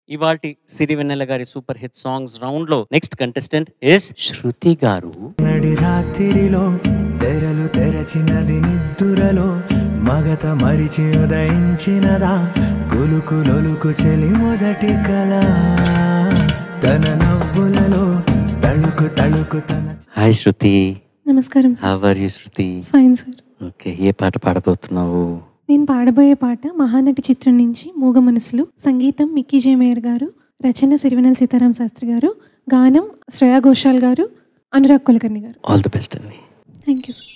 ఇవాల్టి సిరివెన్నెల గారి super hit songs round లో నెక్స్ట్ కంటెస్టెంట్ ఇస్ శృతి గారు. నడి రాత్రిలో తెరలు తెరచినది నిద్దురలో మగత మరిచి ఉదయించినదా కులుకులొలుకు చెలి మొదటి కళ తన నవ్వులలో తళుకు తళుకు తన. హాయ్ శృతి. నమస్కారం sir. How are you Shruti? Fine sir. Okay, ఏ పాట పాడబోతున్నావు? నేను పాడబోయే పాట మహానటి చిత్రం నుంచి మూగ మనసులు. సంగీతం మిక్కీ జే మేయర్ గారు, రచన సిరివెన్నెల సీతారాం శాస్త్రి గారు, గానం శ్రేయా ఘోషాల్ గారు, అనురాగ్ కులకర్ణి గారు. ఆల్ ది బెస్ట్ అండి. Thank you sir.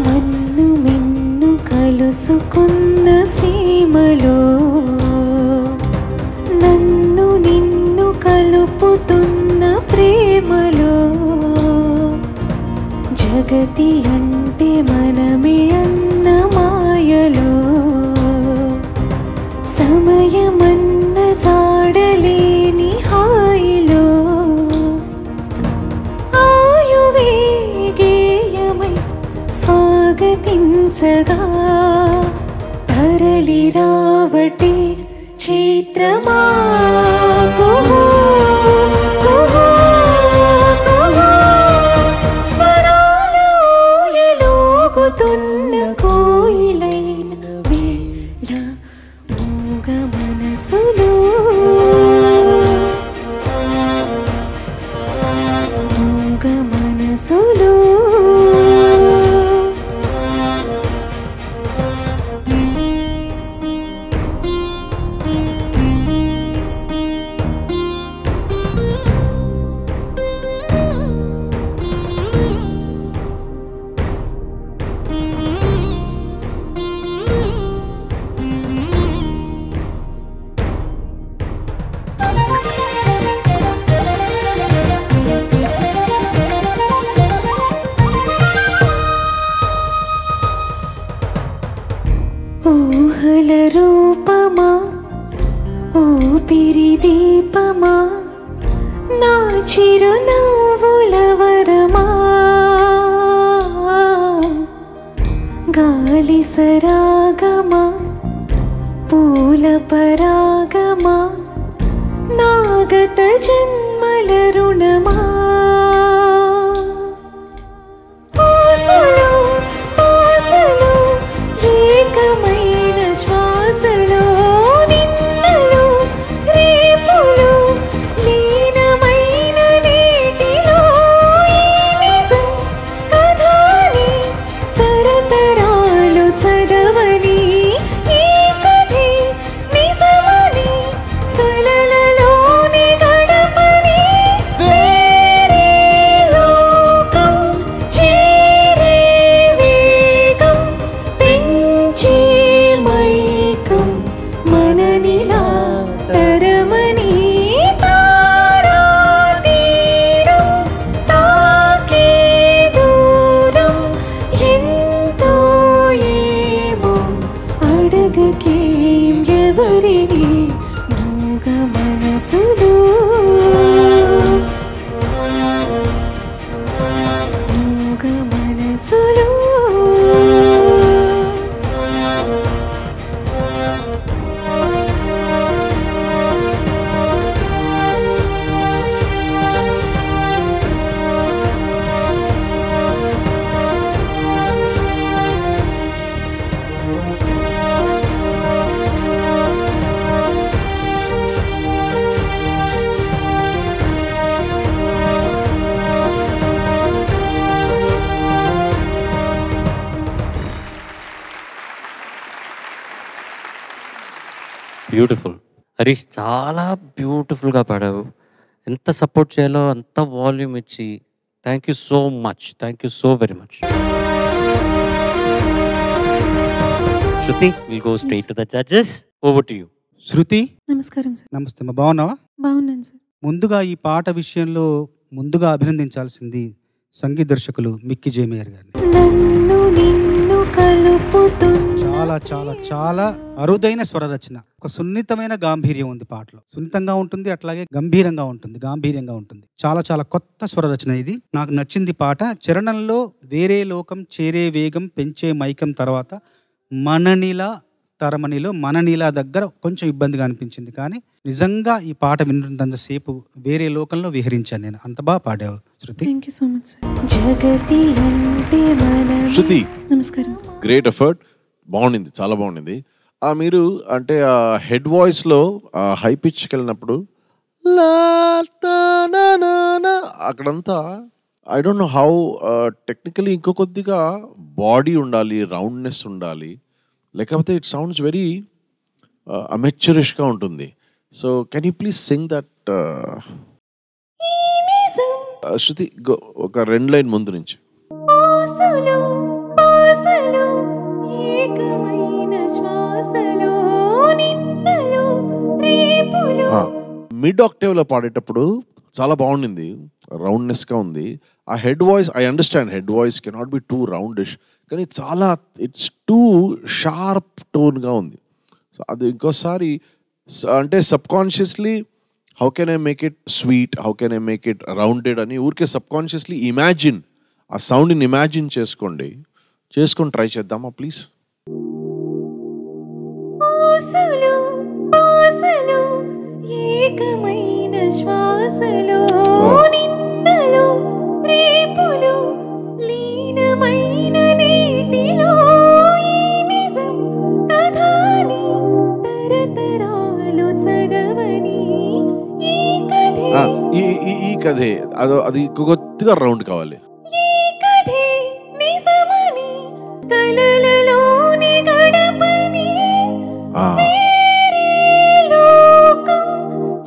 మన్ను మిన్ను కలుసుకున్న సీమలో నన్ను నిన్ను కలుపుతున్న ప్రేమలో జగతి అంటే మనమే అన్న మాయలో సమయమన్న జాడలేని హాయిలో ఆయువే గేయమై స్వాగతించగా తరలి రావటే చైత్రమా కుహూ కుహూ కుహూ స్వరాలు ఎలుగుతున్న కోయిలైన వేళ మూగ మనసులో మూగ మనసులో ఊహల రూపమా ఊపిరి దీపమా నా చిరునవ్వుల వరమా గాలి సరాగమా పూల పరాగమా నాగత జన్మల రుణమా ఊసలో ఊసలో ఏకమైన శ్వాసలో నిన్నలో రేపులో లీనమైన నీటిలో ఈ నిజం కథని తరతరాలు చదవని ఈ కథే నిజమని కలలలోని గడపని వేరే లోకం చేరే వేగం పెంచే మైకం మననిలా తరమని తారా తీరం తాకే దూరం ఎంతో ఏమో అడగకేం ఎవరిని మూగ మనసులో మూగ మనసులో బ్యూటిఫుల్. హరీష్, చాలా బ్యూటిఫుల్గా పాడావు. ఎంత సపోర్ట్ చేయాలో అంత వాల్యూమ్ ఇచ్చి thank you so much, thank you so very much. Shruti, will go straight to the judges. Over to you. Shruti, నమస్కారం సార్. నమస్తే అమ్మా, బాగున్నావా? బాగున్నాను సార్. ముందుగా ఈ పాట విషయంలో ముందుగా అభినందించాల్సింది సంగీత దర్శకులు మిక్కీ జే మేయర్ గారిని. నన్ను నిన్ను కలుపుతున్న చాలా చాలా చాలా అరుదైన స్వర రచన. ఒక సున్నితమైన గాంభీర్యం ఉంది పాటలో. సున్నితంగా ఉంటుంది, అట్లాగే గంభీరంగా ఉంటుంది, గాంభీర్యంగా ఉంటుంది. చాలా చాలా కొత్త స్వర రచన ఇది. నాకు నచ్చింది పాట. చరణంలో వేరే లోకం చేరే వేగం పెంచే మైకం తర్వాత మననిలా తరమణిలో మననీలా దగ్గర కొంచెం ఇబ్బందిగా అనిపించింది, కానీ నిజంగా ఈ పాట వింటున్నంతసేపు వేరే లోకంలో విహరించాను నేను. అంత బాగా పాడావు Shruti. Thank you so much sir. జగతి అంటే మన శృతి, నమస్కారం సార్. గ్రేట్ ఎఫర్ట్, బాగుండింది, చాలా బాగుండింది. మీరు అంటే ఆ హెడ్ వాయిస్లో హై పిచ్కి వెళ్ళినప్పుడు లా తా నా నా నా అక్కడంతా I don't know how technically ఇంకో కొద్దిగా బాడీ ఉండాలి, రౌండ్నెస్ ఉండాలి, లేకపోతే ఇట్ సౌండ్స్ వెరీ అమెచ్యూరిష్గా ఉంటుంది. So can you please sing that Shruti? ఒక 2 లైన్ ముందు నుంచి. ఊసలో పాసలో ఏకమైన శ్వాసలో నిన్నలో రేపులో మిడ్ ఆక్టేవ్లో పాడేటప్పుడు చాలా బాగుండింది, రౌండ్నెస్గా ఉంది. ఆ head voice, I understand head voice cannot be too roundish, కానీ చాలా ఇట్స్ టూ షార్ప్ టోన్గా ఉంది. సో అది ఇంకోసారి అంటే subconsciously how can I make it sweet, how can I make it rounded అని ఊరికే సబ్కాన్షియస్లీ ఇమాజిన్, ఆ సౌండ్ని ఇమాజిన్ చేసుకొని ట్రై చేద్దామా ప్లీజ్? ఊసలో పాసలో ఏకమైన శ్వాసలో నిన్నలో రేపులో లీనమైన నీటిలో ఈ నిజం కథని తరతరాలు చదవని ఈ కథే ఈ కథే అది కొద్దిగా రౌండ్ కావాలి. ఈ కథే నిజమని కలలలోని గడపని వేరే లోకం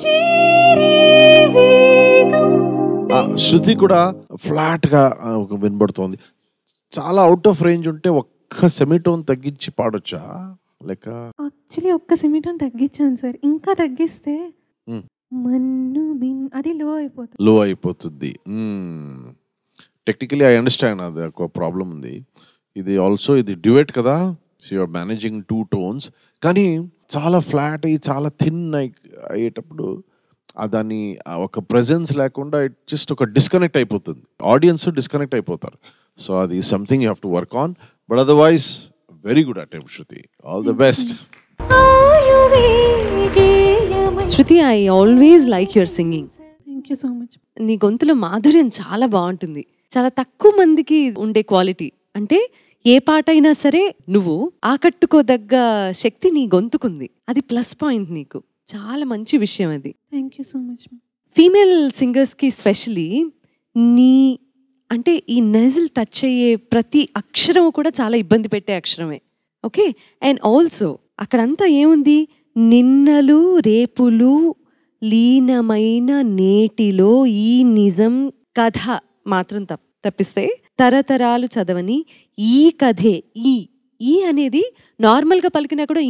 చేరే వేగం. శృతి కూడా ఫ్లాట్గా వినబడుతోంది. చాలా అవుట్ ఆఫ్ రేంజ్ ఉంటే ఒక్క సెమీటోన్ తగ్గించి పాడొచ్చా? లేక యాక్చువల్లీ ఒక్క సెమీటోన్ తగ్గించాను సార్. ఇంకా తగ్గిస్తే మన్ను మిన్ అది లో అయిపోతుంది. టెక్నికలీ ఐ అండర్స్టాండ్, అది ఒక ప్రాబ్లం ఉంది. ఇది ఆల్సో ఇది డ్యూయెట్ కదా, సో యూఆర్ మేనేజింగ్ 2 tones. కానీ చాలా ఫ్లాట్ అయ్యి చాలా థిన్ అయ్యేటప్పుడు దాన్ని ఒక ప్రెజెన్స్ లేకుండా ఇట్ జస్ట్ ఒక డిస్కనెక్ట్ అయిపోతుంది, ఆడియన్స్ డిస్కనెక్ట్ అయిపోతారు. సో అది something you have to work on. But otherwise very good attempt Shruti, all the best. Shruti, I always like your singing. Thank you so much. నీ గొంతులో మాధుర్యం చాలా బాగుంటుంది. చాలా తక్కువ మందికి ఉండే క్వాలిటీ. అంటే ఏ పాట అయినా సరే నువ్వు ఆకట్టుకోదగ్గ శక్తి నీ గొంతుకుంది. అది ప్లస్ పాయింట్ నీకు. చాలా మంచి విషయం అది. Thank you so much. Female సింగర్స్కి స్పెషలీ నీ అంటే ఈ నెజల్ టచ్ అయ్యే ప్రతి అక్షరం కూడా చాలా ఇబ్బంది పెట్టే అక్షరమే. ఓకే, అండ్ ఆల్సో అక్కడంతా ఏముంది, నిన్నలు రేపులు లీనమైన నేటిలో ఈ నిజం కథ మాత్రం తప్పిస్తే తరతరాలు చదవని ఈ కథే. ఈ అనేది నార్మల్గా పలికినా కూడా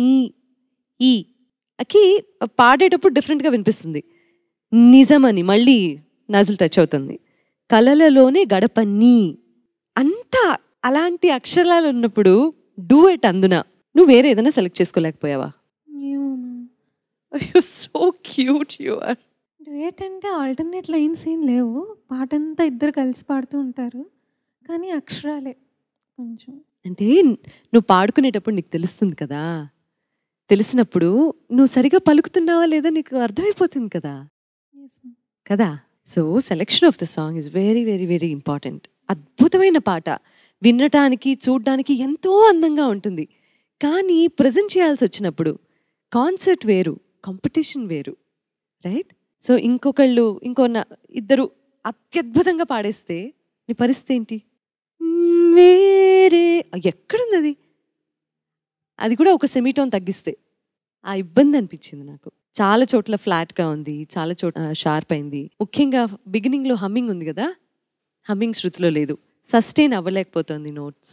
ఈకి పాడేటప్పుడు డిఫరెంట్గా వినిపిస్తుంది. నిజమని మళ్ళీ నజల్ టచ్ అవుతుంది. కలలలోనే గడపని అంతా అలాంటి అక్షరాలు ఉన్నప్పుడు డూయెట్ అందున నువ్వు వేరే ఏదైనా సెలెక్ట్ చేసుకోలేకపోయావా? So cute you are. Duet అంటే ఆల్టర్నేట్ లైన్స్ ఏం లేవు. పాట అంతా ఇద్దరు కలిసి పాడుతూ ఉంటారు, కానీ అక్షరాలే కొంచెం. అంటే నువ్వు పాడుకునేటప్పుడు నీకు తెలుస్తుంది కదా, తెలిసినప్పుడు నువ్వు సరిగా పలుకుతున్నావా లేదా నీకు అర్థమైపోతుంది కదా కదా. So selection of the song is very very very important. అద్భుతమైన పాట, వినటానికి చూడ్డానికి ఎంతో అందంగా ఉంటుంది. కానీ ప్రజెంట్ చేయాల్సి వచ్చినప్పుడు కాన్సర్ట్ వేరు, కాంపిటీషన్ వేరు, రైట్? సో ఇద్దరు అత్యద్భుతంగా పాడేస్తే నీ పరిస్థితి ఏంటి? వేరే ఎక్కడుంది అది? అది కూడా ఒక సెమీటోన్ తగ్గిస్తే ఆ ఇబ్బంది అనిపించింది నాకు. చాలా చోట్ల ఫ్లాట్గా ఉంది, చాలా చోట్ల షార్ప్ అయింది. ముఖ్యంగా బిగినింగ్లో హమ్మింగ్ ఉంది కదా, హమ్మింగ్ శృతిలో లేదు, సస్టైన్ అవ్వలేకపోతుంది నోట్స్.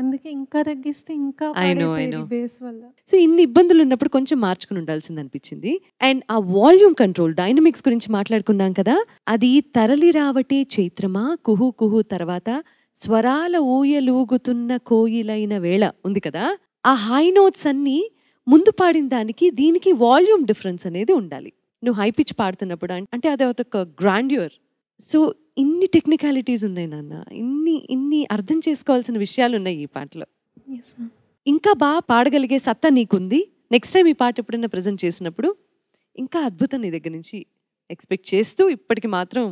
అందుకే ఇంకా తగ్గిస్తే ఇంకా I know. బేస్ వల్ల. సో ఇన్ని ఇబ్బందులు ఉన్నప్పుడు కొంచెం మార్చుకుని ఉండాల్సింది అనిపించింది. అండ్ ఆ వాల్యూమ్ కంట్రోల్, డైనమిక్స్ గురించి మాట్లాడుకున్నాం కదా, అది తరలి రావటే చైత్రమా కుహు కుహు తర్వాత స్వరాల ఊయలూగుతున్న కోయిలైన వేళ ఉంది కదా, ఆ హై నోట్స్ అన్నీ ముందు పాడిన దానికి దీనికి వాల్యూమ్ డిఫరెన్స్ అనేది ఉండాలి. నువ్వు హై పిచ్ పాడుతున్నప్పుడు అంటే అది ఒక గ్రాండ్యూర్. సో ఇన్ని టెక్నికాలిటీస్ ఉన్నాయి నాన్న, ఇన్ని అర్థం చేసుకోవాల్సిన విషయాలు ఉన్నాయి ఈ పాటలో. ఇంకా బాగా పాడగలిగే సత్తా నీకుంది. నెక్స్ట్ టైం ఈ పాట ఎప్పుడైనా ప్రజెంట్ చేసినప్పుడు ఇంకా అద్భుతం నీ దగ్గర నుంచి ఎక్స్పెక్ట్ చేస్తూ ఇప్పటికి మాత్రం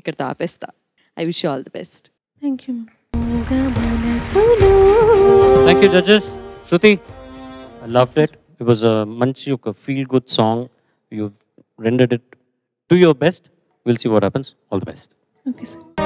ఇక్కడతో ఆపేస్తా. I wish you all the best. Thank you. Thank you judges. Shruti, I loved it. It was a manchi oka feel good song. You rendered it to your best. We'll see what happens. All the best. Okay sir.